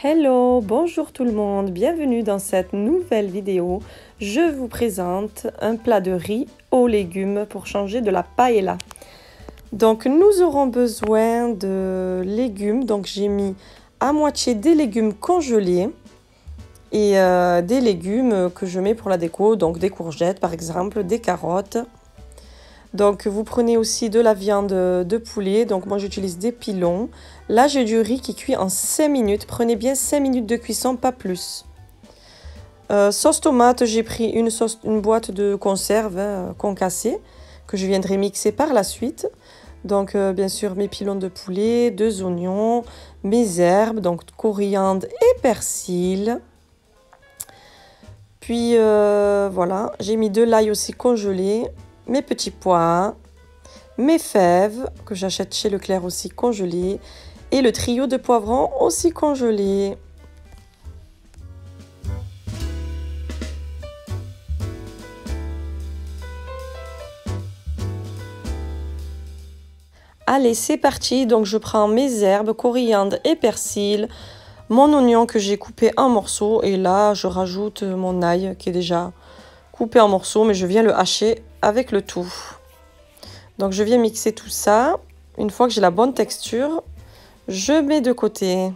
Hello, bonjour tout le monde, bienvenue dans cette nouvelle vidéo. Je vous présente un plat de riz aux légumes pour changer de la paella. Donc nous aurons besoin de légumes, donc j'ai mis à moitié des légumes congelés et des légumes que je mets pour la déco, donc des courgettes par exemple, des carottes. Donc vous prenez aussi de la viande de poulet, donc moi j'utilise des pilons. Là j'ai du riz qui cuit en 5 minutes, prenez bien 5 minutes de cuisson, pas plus. Sauce tomate, j'ai pris une boîte de conserve concassée que je viendrai mixer par la suite. Donc bien sûr mes pilons de poulet, 2 oignons, mes herbes, donc coriandre et persil. Puis voilà, j'ai mis de l'ail aussi congelé. Mes petits pois, mes fèves que j'achète chez Leclerc aussi congelés et le trio de poivrons aussi congelés. Allez, c'est parti. Donc je prends mes herbes, coriandre et persil, mon oignon que j'ai coupé en morceaux et là je rajoute mon ail qui est déjà coupé en morceaux mais je viens le hacher avec le tout. Donc je viens mixer tout ça. Une fois que j'ai la bonne texture, je mets de côté.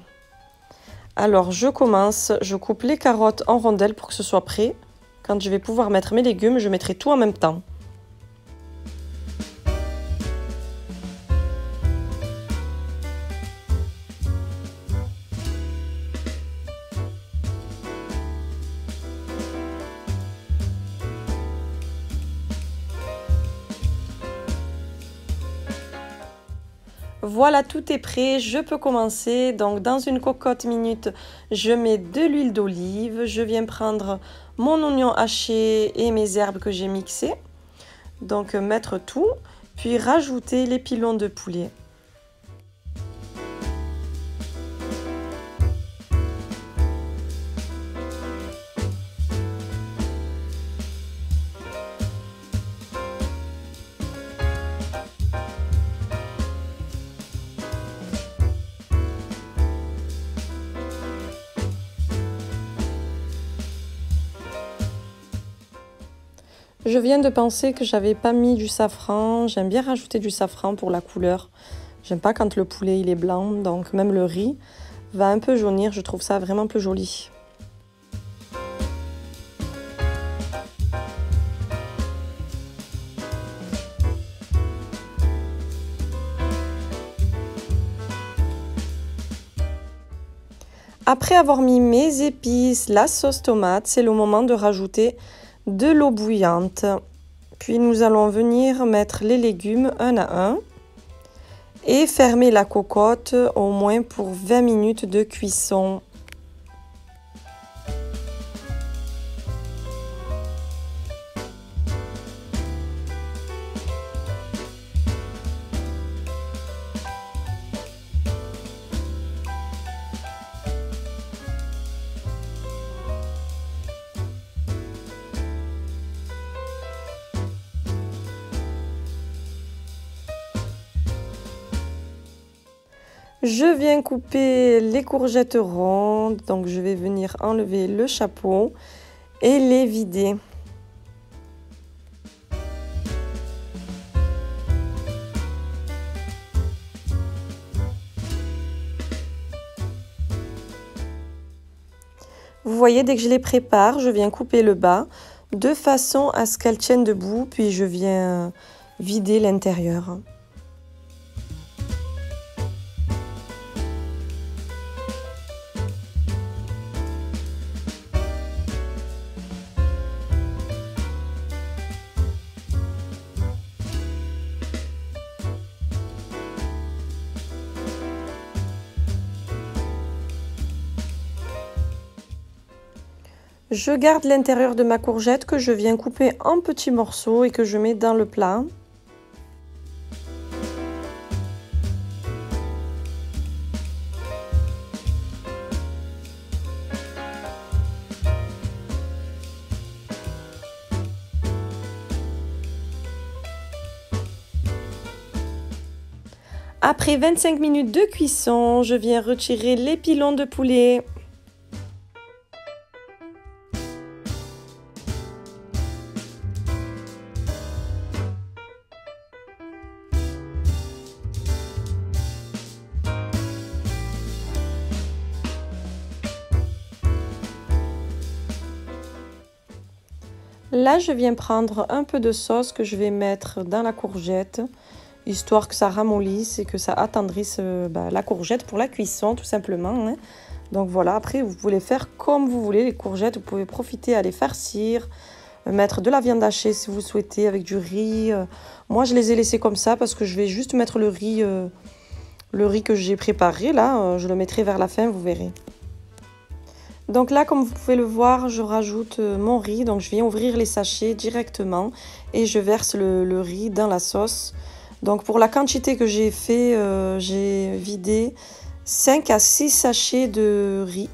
Alors je commence, je coupe les carottes en rondelles pour que ce soit prêt. Quand je vais pouvoir mettre mes légumes, je mettrai tout en même temps. Voilà, tout est prêt, je peux commencer. Donc dans une cocotte minute, je mets de l'huile d'olive. Je viens prendre mon oignon haché et mes herbes que j'ai mixées. Donc mettre tout, puis rajouter les pilons de poulet. Je viens de penser que j'avais pas mis du safran. J'aime bien rajouter du safran pour la couleur. J'aime pas quand le poulet il est blanc, donc même le riz va un peu jaunir. Je trouve ça vraiment plus joli. Après avoir mis mes épices, la sauce tomate, c'est le moment de rajouter de l'eau bouillante. Puis nous allons venir mettre les légumes un à un et fermer la cocotte au moins pour 20 minutes de cuisson. Je viens couper les courgettes rondes, donc je vais venir enlever le chapeau et les vider. Vous voyez, dès que je les prépare, je viens couper le bas de façon à ce qu'elles tiennent debout, puis je viens vider l'intérieur. Je garde l'intérieur de ma courgette que je viens couper en petits morceaux et que je mets dans le plat. Après 25 minutes de cuisson, je viens retirer les pilons de poulet. Là, je viens prendre un peu de sauce que je vais mettre dans la courgette, histoire que ça ramollisse et que ça attendrisse la courgette pour la cuisson, tout simplement. Hein. Donc voilà, après, vous pouvez faire comme vous voulez, les courgettes. Vous pouvez profiter à les farcir, mettre de la viande hachée si vous souhaitez, avec du riz. Moi, je les ai laissés comme ça parce que je vais juste mettre le riz que j'ai préparé. Là, je le mettrai vers la fin, vous verrez. Donc là, comme vous pouvez le voir, je rajoute mon riz. Donc je viens ouvrir les sachets directement et je verse le riz dans la sauce. Donc pour la quantité que j'ai fait, j'ai vidé 5 à 6 sachets de riz.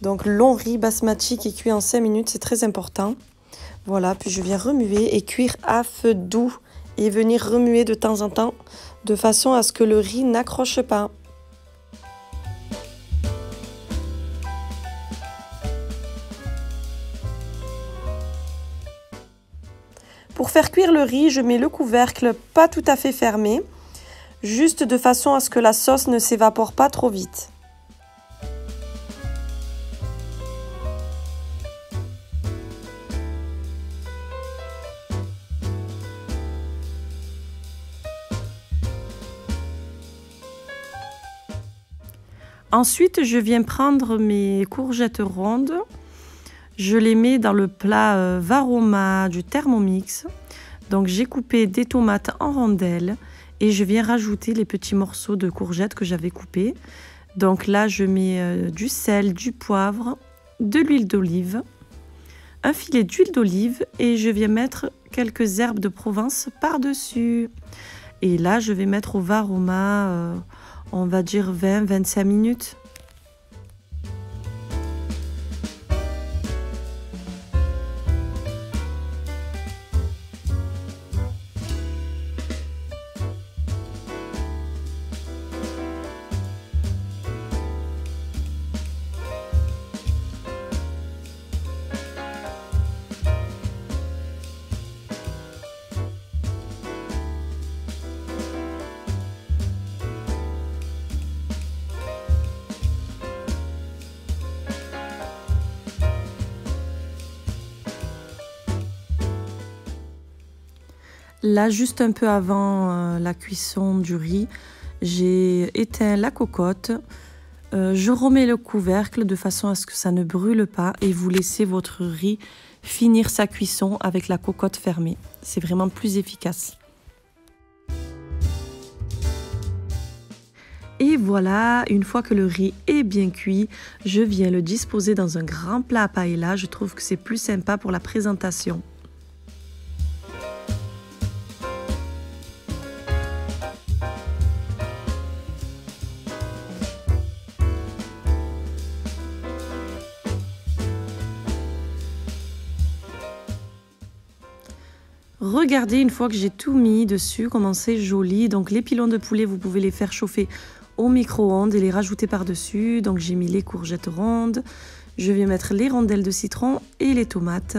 Donc long riz basmati qui est cuit en 5 minutes, c'est très important. Voilà, puis je viens remuer et cuire à feu doux et venir remuer de temps en temps de façon à ce que le riz n'accroche pas. Pour faire cuire le riz, je mets le couvercle pas tout à fait fermé, juste de façon à ce que la sauce ne s'évapore pas trop vite. Ensuite, je viens prendre mes courgettes rondes. Je les mets dans le plat Varoma du Thermomix. Donc j'ai coupé des tomates en rondelles et je viens rajouter les petits morceaux de courgettes que j'avais coupés. Donc là je mets du sel, du poivre, de l'huile d'olive, un filet d'huile d'olive et je viens mettre quelques herbes de Provence par-dessus. Et là je vais mettre au Varoma, on va dire 20-25 minutes. Là, juste un peu avant la cuisson du riz, j'ai éteint la cocotte. Je remets le couvercle de façon à ce que ça ne brûle pas et vous laissez votre riz finir sa cuisson avec la cocotte fermée. C'est vraiment plus efficace. Et voilà, une fois que le riz est bien cuit, je viens le disposer dans un grand plat à paella. Je trouve que c'est plus sympa pour la présentation. Regardez, une fois que j'ai tout mis dessus, comment c'est joli. Donc les pilons de poulet, vous pouvez les faire chauffer au micro-ondes et les rajouter par-dessus. Donc j'ai mis les courgettes rondes. Je vais mettre les rondelles de citron et les tomates.